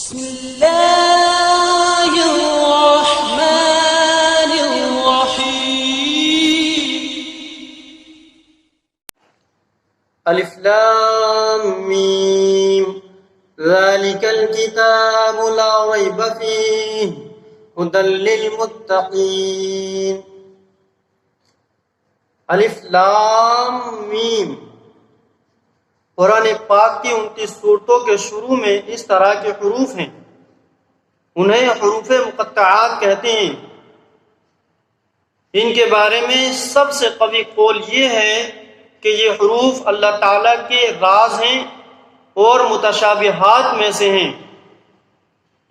بسم اللہ الرحمن الرحیم الف لام میم ذالک الکتاب لا ریب فیہ ھدی للمتقین۔ الف لام میم قرآن پاک کی 29 سورتوں کے شروع میں اس طرح کے حروف ہیں، انہیں حروف مقطعات کہتے ہیں۔ ان کے بارے میں سب سے قوی قول یہ ہے کہ یہ حروف اللہ تعالیٰ کے راز ہیں اور متشابہات میں سے ہیں۔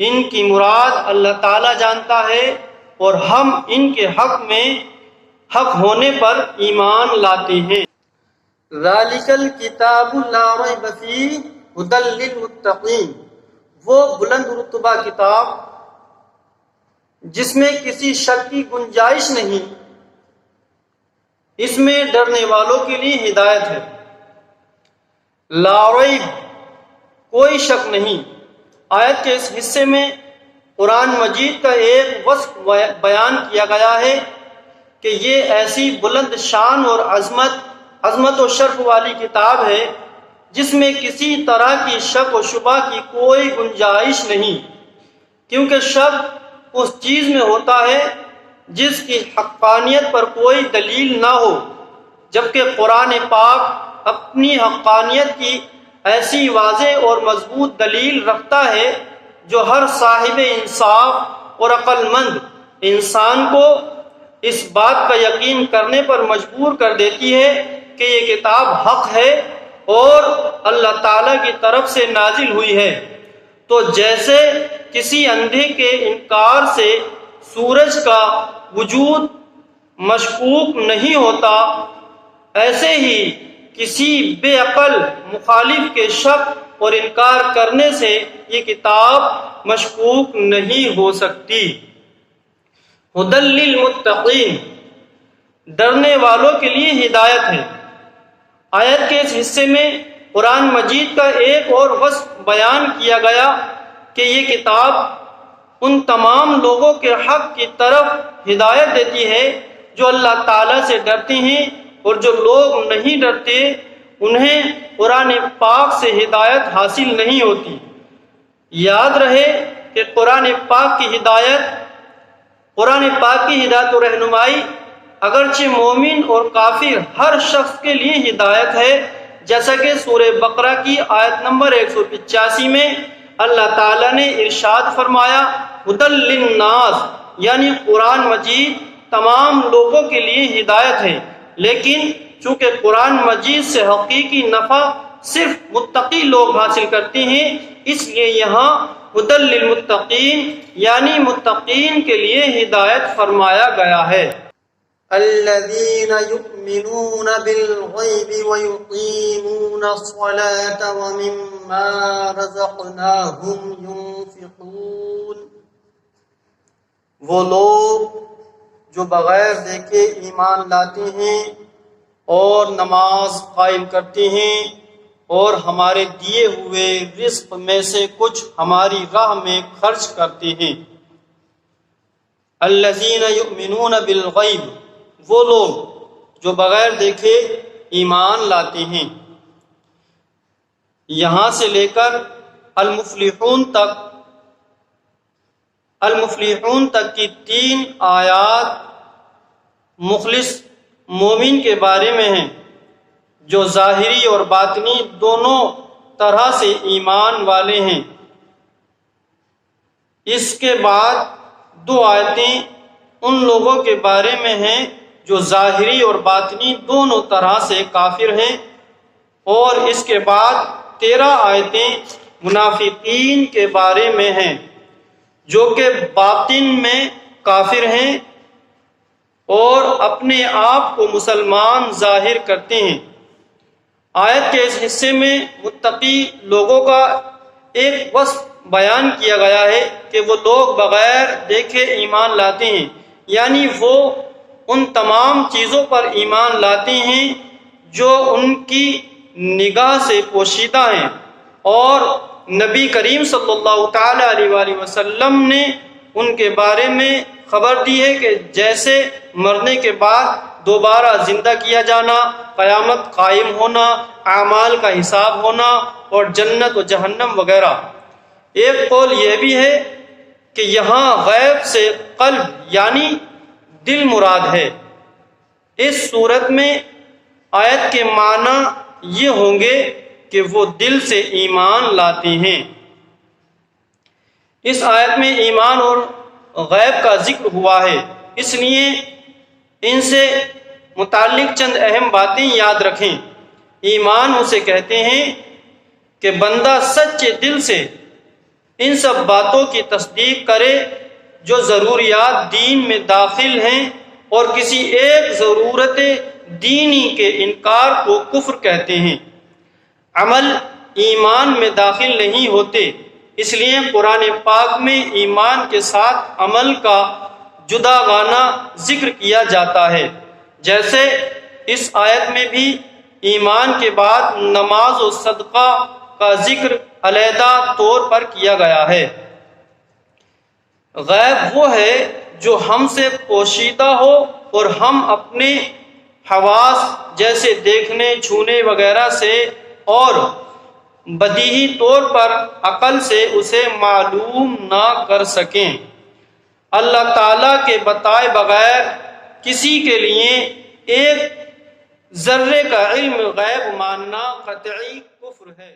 ان کی مراد اللہ تعالیٰ جانتا ہے اور ہم ان کے حق میں حق ہونے پر ایمان لاتے ہیں۔ ذالک الکتاب لا ریب فیہ ھدی للمتقین، وہ بلند رتبہ کتاب جس میں کسی شک کی گنجائش نہیں، اس میں ڈرنے والوں کے لیے ہدایت ہے۔ لا ریب کوئی شک نہیں۔ آیت کے اس حصے میں قرآن مجید کا ایک وصف بیان کیا گیا ہے کہ یہ ایسی بلند شان اور عظمت و شرف والی کتاب ہے جس میں کسی طرح کی شک و شبہ کی کوئی گنجائش نہیں، کیونکہ شک اس چیز میں ہوتا ہے جس کی حقانیت پر کوئی دلیل نہ ہو، جبکہ قرآن پاک اپنی حقانیت کی ایسی واضح اور مضبوط دلیل رکھتا ہے جو ہر صاحب انصاف اور عقل مند انسان کو اس بات کا یقین کرنے پر مجبور کر دیتی ہے کہ یہ کتاب حق ہے اور اللہ تعالیٰ کی طرف سے نازل ہوئی ہے۔ تو جیسے کسی اندھے کے انکار سے سورج کا وجود مشکوک نہیں ہوتا، ایسے ہی کسی بے عقل مخالف کے شک اور انکار کرنے سے یہ کتاب مشکوک نہیں ہو سکتی۔ ھدی للمتقین، ڈرنے والوں کے لیے ہدایت ہے۔ آیت کے اس حصے میں قرآن مجید کا ایک اور وصف بیان کیا گیا کہ یہ کتاب ان تمام لوگوں کے حق کی طرف ہدایت دیتی ہے جو اللہ تعالیٰ سے ڈرتے ہیں، اور جو لوگ نہیں ڈرتے انہیں قرآن پاک سے ہدایت حاصل نہیں ہوتی۔ یاد رہے کہ قرآن پاک کی ہدایت و رہنمائی اگرچہ مومن اور کافر ہر شخص کے لیے ہدایت ہے، جیسا کہ سورہ بقرہ کی آیت نمبر 185 میں اللہ تعالیٰ نے ارشاد فرمایا ھدی للناس، یعنی قرآن مجید تمام لوگوں کے لیے ہدایت ہے، لیکن چونکہ قرآن مجید سے حقیقی نفع صرف متقی لوگ حاصل کرتے ہیں، اس لیے یہاں ھدی للمتقین یعنی متقین کے لیے ہدایت فرمایا گیا ہے۔ الذین یؤمنون بالغیب ویقیمون الصلاة ومما رزقناہم ینفقون، وہ لوگ جو بغیر دیکھے ایمان لاتے ہیں اور نماز قائم کرتے ہیں اور ہمارے دیے ہوئے رزق میں سے کچھ ہماری راہ میں خرچ کرتے ہیں۔ الذین یؤمنون بالغیب، وہ لوگ جو بغیر دیکھے ایمان لاتے ہیں۔ یہاں سے لے کر المفلحون تک کی 3 آیات مخلص مومن کے بارے میں ہیں، جو ظاہری اور باطنی دونوں طرح سے ایمان والے ہیں۔ اس کے بعد 2 آیتیں ان لوگوں کے بارے میں ہیں جو ظاہری اور باطنی دونوں طرح سے کافر ہیں، اور اس کے بعد 13 آیتیں منافقین کے بارے میں ہیں جو کہ باطن میں کافر ہیں اور اپنے آپ کو مسلمان ظاہر کرتے ہیں۔ آیت کے اس حصے میں متقی لوگوں کا ایک وصف بیان کیا گیا ہے کہ وہ لوگ بغیر دیکھے ایمان لاتے ہیں، یعنی وہ ان تمام چیزوں پر ایمان لاتے ہیں جو ان کی نگاہ سے پوشیدہ ہیں اور نبی کریم صلی اللہ تعالی علیہ وآلہ وسلم نے ان کے بارے میں خبر دی ہے کہ جیسے مرنے کے بعد دوبارہ زندہ کیا جانا، قیامت قائم ہونا، اعمال کا حساب ہونا اور جنت و جہنم وغیرہ۔ ایک قول یہ بھی ہے کہ یہاں غیب سے قلب یعنی دل مراد ہے۔ اس صورت میں آیت کے معنی یہ ہوں گے کہ وہ دل سے ایمان لاتے ہیں۔ اس آیت میں ایمان اور غیب کا ذکر ہوا ہے، اس لیے ان سے متعلق چند اہم باتیں یاد رکھیں۔ ایمان اسے کہتے ہیں کہ بندہ سچے دل سے ان سب باتوں کی تصدیق کرے جو ضروریات دین میں داخل ہیں اور کسی ایک ضرورت دینی کے انکار کو کفر کہتے ہیں۔ عمل ایمان میں داخل نہیں ہوتے، اس لیے قرآن پاک میں ایمان کے ساتھ عمل کا جداگانہ ذکر کیا جاتا ہے، جیسے اس آیت میں بھی ایمان کے بعد نماز و صدقہ کا ذکر علیحدہ طور پر کیا گیا ہے۔ غیب وہ ہے جو ہم سے پوشیدہ ہو اور ہم اپنے حواس جیسے دیکھنے، چھونے وغیرہ سے اور بدیہی طور پر عقل سے اسے معلوم نہ کر سکیں۔ اللہ تعالیٰ کے بتائے بغیر کسی کے لیے ایک ذرے کا علم غیب ماننا قطعی کفر ہے۔